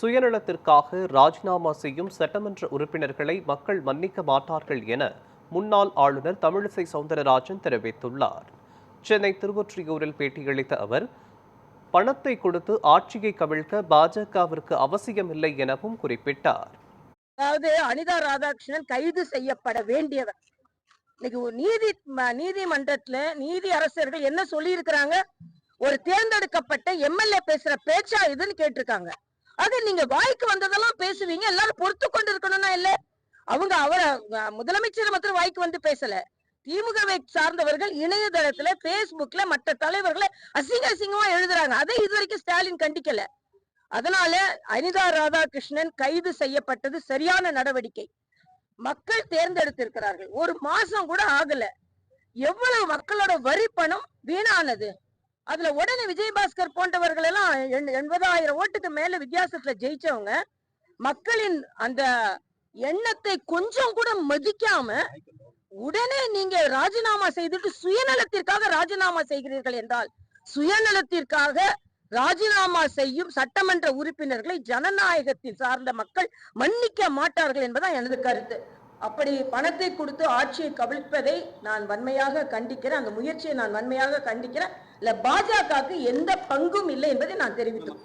சுயநலத்திற்காக ராஜினாமா செய்யும் சட்டமன்ற உறுப்பினர்களை மக்கள் மன்னிக்க மாட்டார்கள் என முன்னாள் ஆளுநர் தமிழிசை சவுந்தரராஜன் தெரிவித்துள்ளார். சென்னை திருவொற்றியூரில் பேட்டியளித்த அவர், பணத்தை கொடுத்து ஆட்சியை கவிழ்க்க பாஜகவிற்கு அவசியமில்லை எனவும் குறிப்பிட்டார். அதாவது அனிதா ராதாகிருஷ்ணன் கைது செய்யப்பட வேண்டியவர். இன்னைக்கு நீதிமன்றத்துல நீதி அரசர்கள் என்ன சொல்லி இருக்கிறாங்க? ஒரு தேர்ந்தெடுக்கப்பட்ட எம்எல்ஏ பேசுற பேச்சா இதுன்னு கேட்டிருக்காங்க. அது நீங்க வாய்க்கு வந்ததெல்லாம் பேசுவீங்க, எல்லாரும் பொறுத்து கொண்டு இருக்கணும்னா இல்ல. அவங்க முதலமைச்சர் மாத்திரம் வாய்க்கு வந்து பேசல. திமுகவை சார்ந்தவர்கள் இணையதளத்துல பேஸ்புக்ல மற்ற தலைவர்களை அசிங்கமா எழுதுறாங்க. அதை இதுவரைக்கும் ஸ்டாலின் கண்டிக்கல. அதனால அனிதா ராதாகிருஷ்ணன் கைது செய்யப்பட்டது சரியான நடவடிக்கை. மக்கள் தேர்ந்தெடுத்திருக்கிறார்கள். ஒரு மாசம் கூட ஆகல. எவ்வளவு மக்களோட வரி பணம் வீணானது. அதுல உடனே விஜயபாஸ்கர் போன்றவர்கள் எல்லாம் 80,000 ஓட்டுக்கு மேல வித்தியாசத்துல ஜெயிச்சவங்க மக்களின் அந்த எண்ணத்தை கொஞ்சம் கூட மதிக்காம உடனே நீங்க ராஜினாமா செய்துட்டு சுயநலத்திற்காக ராஜினாமா செய்கிறீர்கள் என்றால், சுயநலத்திற்காக ராஜினாமா செய்யும் சட்டமன்ற உறுப்பினர்களை ஜனநாயகத்தில் சார்ந்த மக்கள் மன்னிக்க மாட்டார்கள் என்பதுதான் எனது கருத்து. அப்படி பணத்தை கொடுத்து ஆட்சியை கவிழ்ப்பதை நான் வன்மையாக கண்டிக்கிறேன். அந்த முயற்சியை நான் வன்மையாக கண்டிக்கிறேன். இல்ல பாஜகவுக்கு எந்த பங்கும் இல்லை என்பதை நான் தெரிவித்தேன்.